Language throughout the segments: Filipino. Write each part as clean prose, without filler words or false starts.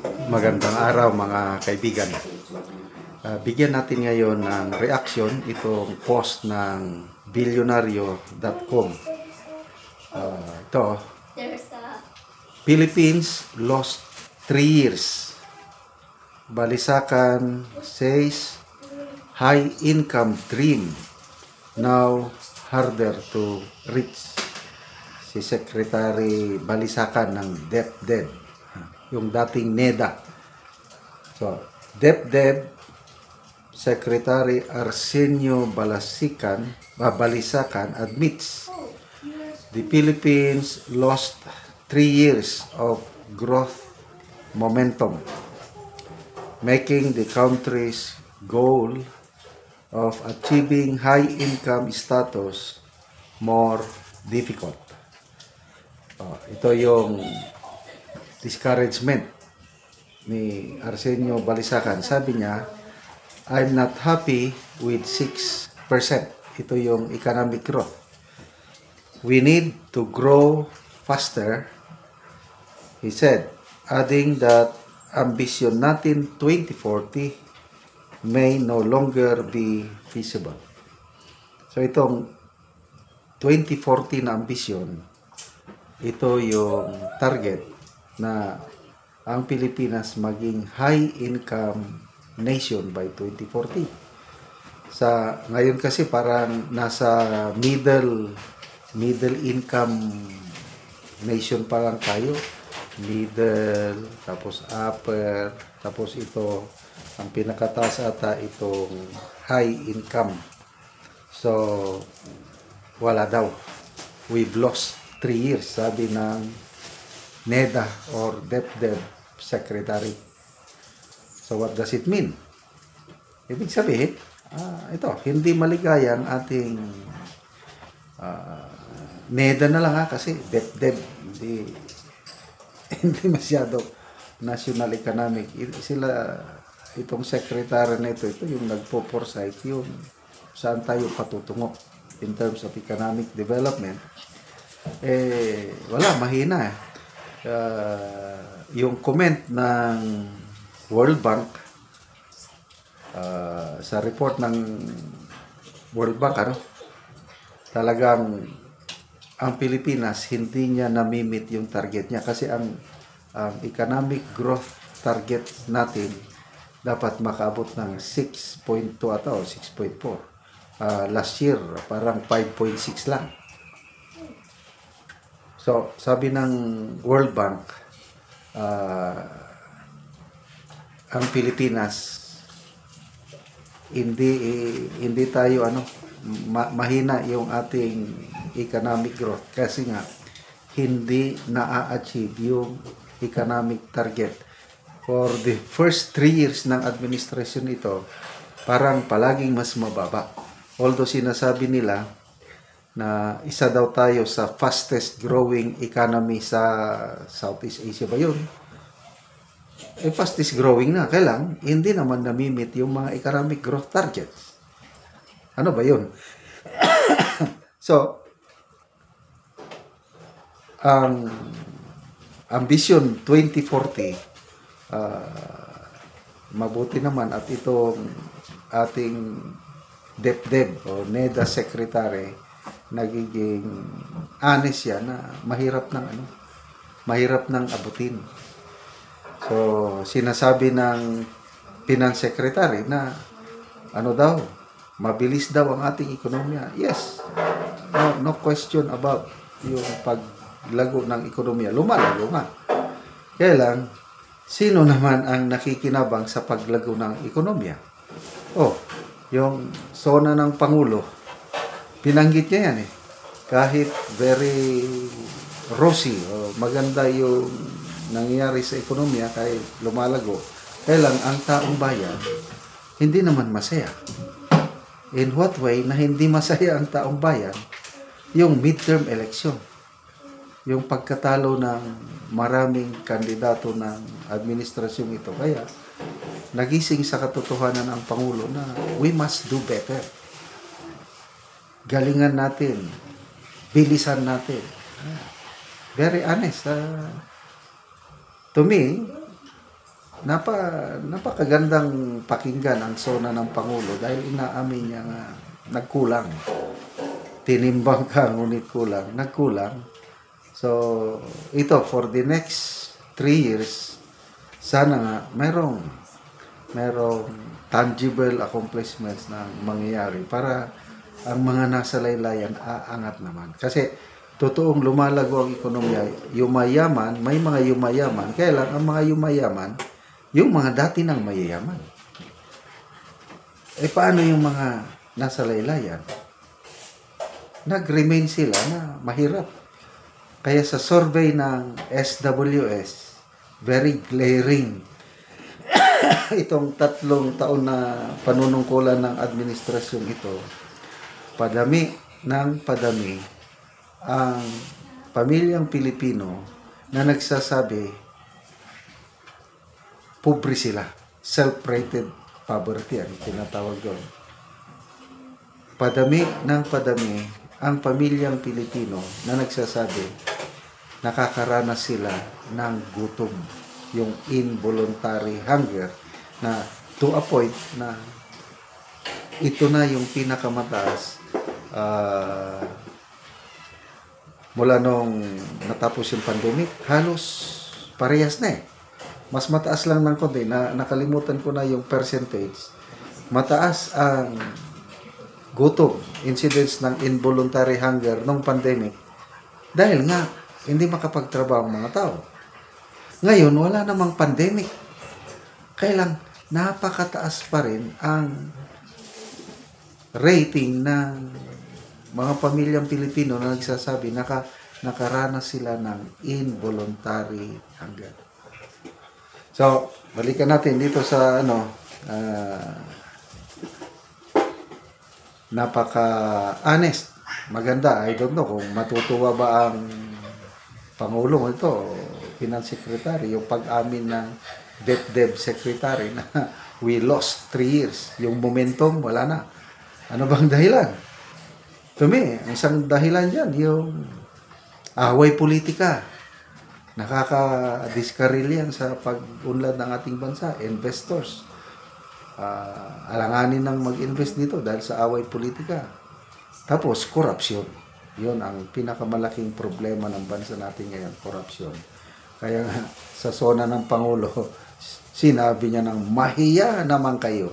Magandang araw mga kaibigan. Bigyan natin ngayon ng reaction itong post ng bilyonaryo.com. Ito, Philippines lost 3 years. Balisakan says high income dream now harder to reach. Si Secretary Balisakan ng DepEd, yung dating NEDA. So, DepEd Secretary Arsenio Balisacan admits the Philippines lost 3 years of growth momentum, making the country's goal of achieving high income status more difficult. Ito yung discouragement ni Arsenio Balisacan. Sabi niya, I'm not happy with 6%. Ito yung economic growth. We need to grow faster, he said, adding that ambition natin 2040 may no longer be feasible. So itong 2040 na ambition, ito yung target na ang Pilipinas maging high income nation by 2040. Sa ngayon kasi parang nasa middle income nation pa lang tayo. Middle, tapos upper, tapos ito ang pinakataas ata itong high income. So wala daw. We've lost 3 years, sabi ng NEDA or DepEd Secretary. So what does it mean? Ibig sabihin, ito, hindi maligaya ang ating NEDA na lang kasi DepEd, hindi masyado national economic. Sila, itong secretary na ito yung nagpo-foresight yung saan tayo patutungo in terms of economic development. Wala, mahina yung comment ng World Bank sa report ng World Bank, talagang ang Pilipinas hindi niya namimit yung target niya kasi ang economic growth target natin dapat makaabot ng 6.2 ata o 6.4. Last year parang 5.6 lang. So, sabi ng World Bank, ang Pilipinas, hindi tayo mahina yung ating economic growth kasi nga hindi na-achieve yung economic target. For the first 3 years ng administration ito, parang palaging mas mababa. Although sinasabi nila na isa daw tayo sa fastest growing economy sa Southeast Asia ba yun? Fastest growing na. Kailang hindi naman namimit yung mga economic growth targets. Ano ba yun? So, ang ambition 2040, mabuti naman at itong ating DepEd o NEDA Secretary nagiging honest yan na mahirap nang abutin. So, sinasabi ng Finance Secretary na mabilis daw ang ating ekonomiya. Yes, no question about yung paglago ng ekonomiya. Lumalago nga. Kaya lang, sino naman ang nakikinabang sa paglago ng ekonomiya? Yung sona ng Pangulo, binanggit niya yan Kahit very rosy o maganda yung nangyayari sa ekonomiya kahit lumalago, kaya lang ang taong bayan hindi naman masaya. In what way na hindi masaya ang taong bayan? Yung midterm election. Yung pagkatalo ng maraming kandidato ng administrasyong ito. Kaya nagising sa katotohanan ang Pangulo na we must do better. Galingan natin, bilisan natin. Very honest. To me, napakagandang pakinggan ang sona ng Pangulo dahil inaamin niya nga nagkulang. Tinimbang ka, ngunit kulang. Nagkulang. So, ito, for the next 3 years, sana nga merong tangible accomplishments na mangyayari para ang mga nasa laylayan aangat naman. Kasi, totoong lumalago ang ekonomiya, yumayaman, may mga yumayaman, kaya lang ang mga yumayaman, yung mga dati nang mayayaman. Eh paano yung mga nasa laylayan? Nag-remain sila na mahirap. Kaya sa survey ng SWS, very glaring itong 3 taon na panunungkulan ng administrasyon ito, padami ng padami ang pamilyang Pilipino na nagsasabi pobre sila. Self-rated poverty ang tinatawag doon. Padami ng padami ang pamilyang Pilipino na nagsasabi nakakaranas sila ng gutom, yung involuntary hunger, na to a point na ito na yung pinakamataas mula nung natapos yung pandemic. Halos parehas na eh. Mas mataas lang ng konti, nakalimutan ko na yung percentage. Mataas ang gutom, incidence ng involuntary hunger nung pandemic dahil nga hindi makapagtrabaho ang mga tao. Ngayon, wala namang pandemic. Kailang napakataas pa rin ang rating ng mga pamilyang Pilipino na nagsasabi nakaranas sila ng involuntary hunger. So, balikan natin dito sa napaka-honest. Maganda. I don't know kung matutuwa ba ang Pangulong ito, Finance Secretary, yung pag-amin ng DepDev Secretary na we lost 3 years. Yung momentum, wala na. Ano bang dahilan? To me, ang isang dahilan dyan, yung away politika. Nakaka-discarril yan sa pag-unlad ng ating bansa. Investors. Alanganin ng mag-invest dito dahil sa away politika. Tapos, corruption. Yun ang pinakamalaking problema ng bansa natin ngayon, corruption. Kaya sa sona ng Pangulo, sinabi niya ng mahiya naman kayo.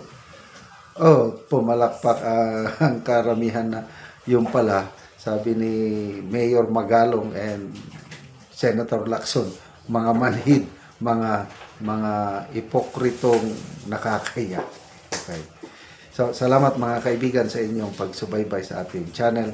Oh, pumalakpak ang karamihan na yung pala, sabi ni Mayor Magalong and Senator Lacson, mga manhid, mga ipokritong nakakaya. Okay. So, salamat mga kaibigan sa inyong pagsubaybay sa ating channel.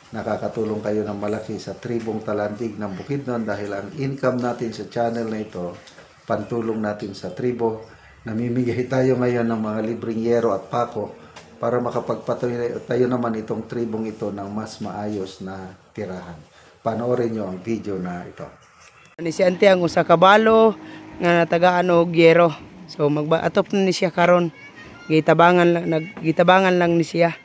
Nakakatulong kayo ng malaki sa tribong Talandig ng Bukidnon dahil ang income natin sa channel na ito, pantulong natin sa tribo. Namimigay tayo ngayon ng mga libreng yero at pako para makapagpatuloy tayo naman itong tribong ito ng mas maayos na tirahan. Panoorin nyo ang video na ito. Ni si Ante ang usa ka balo nga natagaan og yero. So atop na ni siya karon. Gitabangan lang ni siya.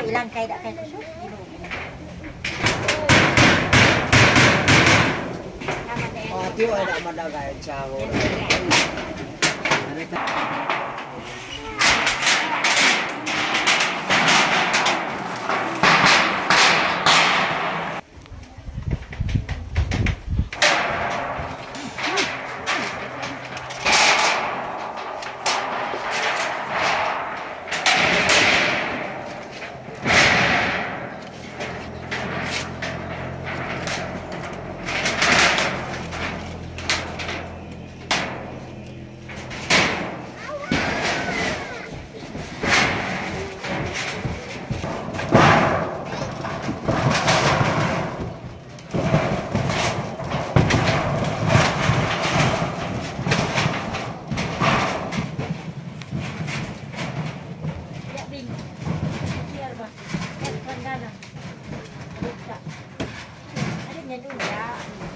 Ilang kay da kay kusog. Tiyo ay na madagay sa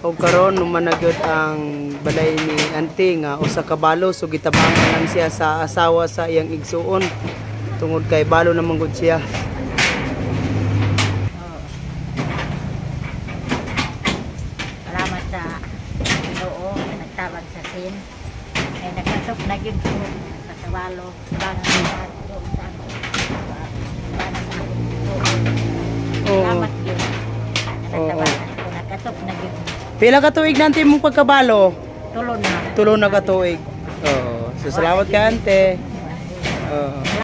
O karon naman na gyud ang balay ni auntie nga usa ka balo so gitabangan lang siya sa asawa sa iyang igsuon tungod kay balo naman gud siya. Salamat sa Ginoo na nagtabang sa sin. Ay nagkasok na gyud ko sa kabalo. Salamat gyud. Nagtabangan ko nagkasok na gyud. Pila ka tuig nanti mong pagkabalo? Tulon na. Tulo na ka tuig. Oo. So salamat ka ante. Oo.